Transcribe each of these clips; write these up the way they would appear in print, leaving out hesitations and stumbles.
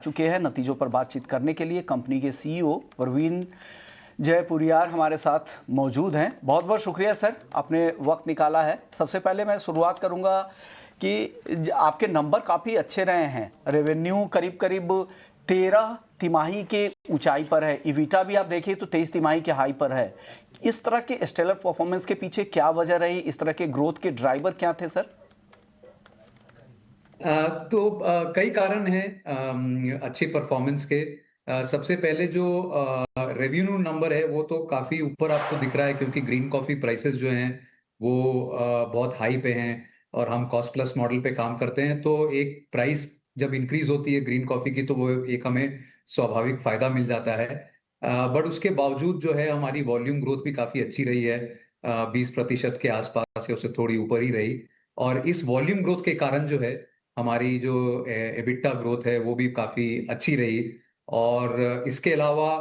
चुके हैं नतीजों पर बातचीत करने के लिए। कंपनी के सीईओ प्रवीण जयपुरियार हमारे साथ मौजूद हैं। बहुत बहुत शुक्रिया सर, आपने वक्त निकाला है। सबसे पहले मैं शुरुआत करूंगा कि आपके नंबर काफ़ी अच्छे रहे हैं। रेवेन्यू करीब करीब 13 तिमाही के ऊंचाई पर है। इविटा भी आप देखिए तो 23 तिमाही के हाई पर है। इस तरह के स्टेलर परफॉर्मेंस के पीछे क्या वजह रही? इस तरह के ग्रोथ के ड्राइवर क्या थे सर? कई कारण हैं अच्छी परफॉर्मेंस के। सबसे पहले जो रेवेन्यू नंबर है वो तो काफी ऊपर आपको दिख रहा है, क्योंकि ग्रीन कॉफी प्राइसेस जो हैं वो बहुत हाई पे हैं और हम कॉस्ट प्लस मॉडल पे काम करते हैं। तो एक प्राइस जब इंक्रीज होती है ग्रीन कॉफी की तो वो एक हमें स्वाभाविक फायदा मिल जाता है। बट उसके बावजूद जो है हमारी वॉल्यूम ग्रोथ भी काफी अच्छी रही है। 20% के आसपास या उससे थोड़ी ऊपर ही रही। और इस वॉल्यूम ग्रोथ के कारण जो है हमारी जो एबिटा ग्रोथ है वो भी काफी अच्छी रही। और इसके अलावा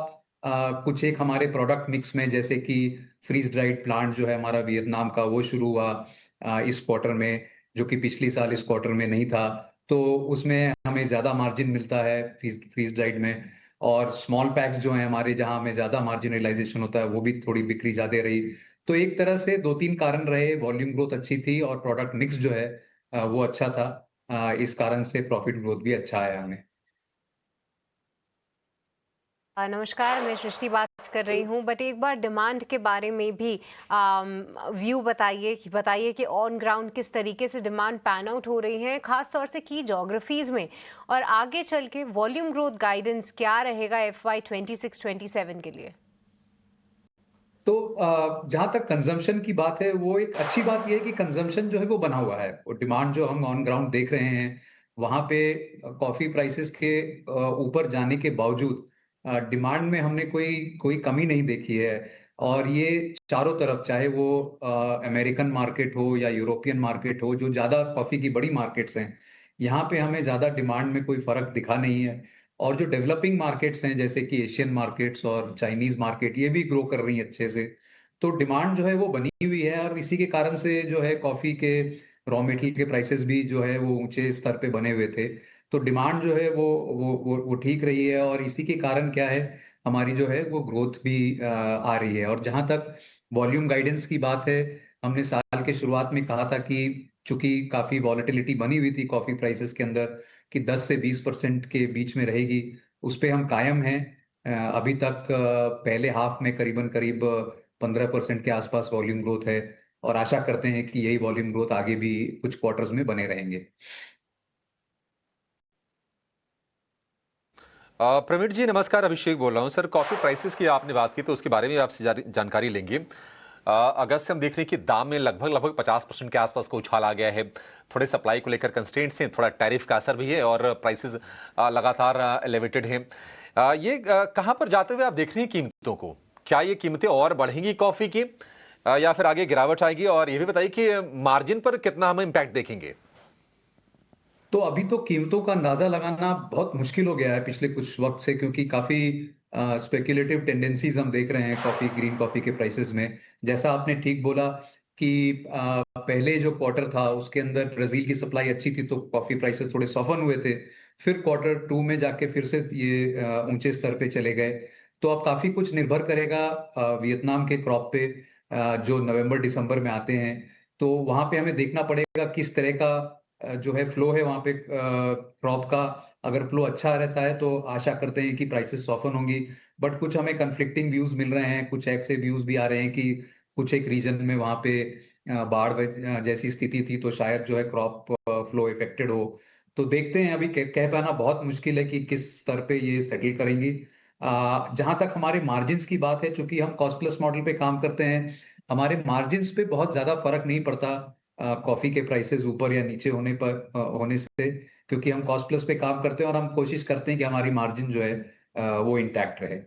कुछ एक हमारे प्रोडक्ट मिक्स में, जैसे कि फ्रीज ड्राइड प्लांट जो है हमारा वियतनाम का, वो शुरू हुआ इस क्वार्टर में, जो कि पिछली साल इस क्वार्टर में नहीं था। तो उसमें हमें ज्यादा मार्जिन मिलता है फ्रीज ड्राइड में। और स्मॉल पैक्स जो है हमारे, जहां हमें ज्यादा मार्जिन रियलाइजेशन होता है, वो भी थोड़ी बिक्री ज्यादा रही। तो एक तरह से दो तीन कारण रहे। वॉल्यूम ग्रोथ अच्छी थी और प्रोडक्ट मिक्स जो है वो अच्छा था। इस कारण से प्रॉफिट ग्रोथ भी अच्छा आया हमें। नमस्कार, मैं सृष्टि बात कर रही हूँ। बट एक बार डिमांड के बारे में भी व्यू बताइए कि ऑन ग्राउंड किस तरीके से डिमांड पैन आउट हो रही है, खास तौर से की ज्योग्राफीज में, और आगे चल के वॉल्यूम ग्रोथ गाइडेंस क्या रहेगा FY 26-27 के लिए। तो जहां तक कंजम्पशन की बात है, वो एक अच्छी बात यह है कि कंजम्पशन जो है वो बना हुआ है। और डिमांड जो हम ऑन ग्राउंड देख रहे हैं वहां पे कॉफी प्राइसेस के ऊपर जाने के बावजूद डिमांड में हमने कोई कोई कमी नहीं देखी है। और ये चारों तरफ, चाहे वो अमेरिकन मार्केट हो या यूरोपियन मार्केट हो, जो ज्यादा कॉफी की बड़ी मार्केट्स हैं, यहाँ पे हमें ज्यादा डिमांड में कोई फर्क दिखा नहीं है। और जो डेवलपिंग मार्केट्स हैं जैसे कि एशियन मार्केट्स और चाइनीज मार्केट, ये भी ग्रो कर रही है अच्छे से। तो डिमांड जो है वो बनी हुई है और इसी के कारण से जो है कॉफी के रॉ मटेरियल के प्राइसेस भी जो है वो ऊंचे स्तर पे बने हुए थे। तो डिमांड जो है वो ठीक रही है। और इसी के कारण क्या है, हमारी जो है वो ग्रोथ भी आ रही है। और जहां तक वॉल्यूम गाइडेंस की बात है, हमने साल के शुरुआत में कहा था कि चूंकि काफी वॉलेटिलिटी बनी हुई थी कॉफी प्राइसेस के अंदर, कि 10 से 20% के बीच में रहेगी, उस पे हम कायम हैं। अभी तक पहले हाफ में करीबन करीब 15% के आसपास वॉल्यूम ग्रोथ है। और आशा करते हैं कि यही वॉल्यूम ग्रोथ आगे भी कुछ क्वार्टर्स में बने रहेंगे। प्रवीण जी नमस्कार, अभिषेक बोल रहा हूं सर। कॉफी प्राइसेस की आपने बात की तो उसके बारे में आपसे जानकारी लेंगे। अगस्त से हम देख रहे हैं कि दाम में लगभग 50% के आसपास का उछाल आ गया है। थोड़े सप्लाई को लेकर कंस्ट्रेंट्स हैं, थोड़ा टैरिफ का असर भी है और प्राइसेस लगातार एलिवेटेड हैं। ये कहां पर जाते हुए आप देख रहे हैं कीमतों को? क्या ये कीमतें और बढ़ेंगी कॉफी की या फिर आगे गिरावट आएगी? और ये भी बताइए कि मार्जिन पर कितना हम इम्पैक्ट देखेंगे? तो अभी तो कीमतों का अंदाजा लगाना बहुत मुश्किल हो गया है पिछले कुछ वक्त से, क्योंकि काफी स्पेक्युलेटिव टेंडेंसीज हम देख रहे हैं कॉफी, ग्रीन कॉफी के प्राइसेस में। जैसा आपने ठीक बोला कि पहले जो क्वार्टर था उसके अंदर ब्राजील की सप्लाई अच्छी थी तो कॉफी प्राइसेस थोड़े सॉफन हुए थे। फिर क्वार्टर टू में जाके फिर से ये ऊंचे स्तर पे चले गए। तो अब काफी कुछ निर्भर करेगा वियतनाम के क्रॉप पे, जो नवंबर दिसंबर में आते हैं। तो वहां पे हमें देखना पड़ेगा किस तरह का जो है फ्लो है वहां पे क्रॉप का। अगर फ्लो अच्छा रहता है तो आशा करते हैं कि प्राइसेस सॉफन होंगी। बट कुछ हमें कन्फ्लिक्टिंग व्यूज मिल रहे हैं, कुछ ऐसे व्यूज भी आ रहे हैं कि कुछ एक रीजन में वहां पे बाढ़ जैसी स्थिति थी तो शायद जो है क्रॉप फ्लो इफेक्टेड हो। तो देखते हैं, अभी कह पाना बहुत मुश्किल है कि किस स्तर पे ये सेटल करेंगी। जहां तक हमारे मार्जिन्स की बात है, चूंकि हम कॉस्ट प्लस मॉडल पे काम करते हैं, हमारे मार्जिन्स पे बहुत ज्यादा फर्क नहीं पड़ता कॉफी के प्राइसेस ऊपर या नीचे होने से, क्योंकि हम कॉस्ट प्लस पे काम करते हैं और हम कोशिश करते हैं कि हमारी मार्जिन जो है वो इंटैक्ट रहे।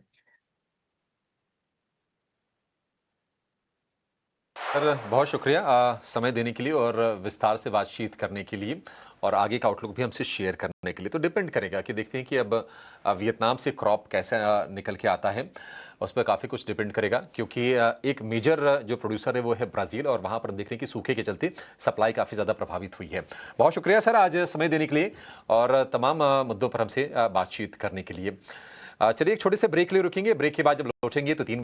सर बहुत शुक्रिया समय देने के लिए और विस्तार से बातचीत करने के लिए और आगे का आउटलुक भी हमसे शेयर करने के लिए। तो डिपेंड करेगा कि देखते हैं कि अब वियतनाम से क्रॉप कैसे निकल के आता है, उस पर काफ़ी कुछ डिपेंड करेगा, क्योंकि एक मेजर जो प्रोड्यूसर है वो है ब्राज़ील और वहाँ पर हम देख रहे हैं कि सूखे के चलते सप्लाई काफ़ी ज़्यादा प्रभावित हुई है। बहुत शुक्रिया सर आज समय देने के लिए और तमाम मुद्दों पर हमसे बातचीत करने के लिए। चलिए एक छोटे से ब्रेक ले रुकेंगे, ब्रेक के बाद जब लौटेंगे तो 3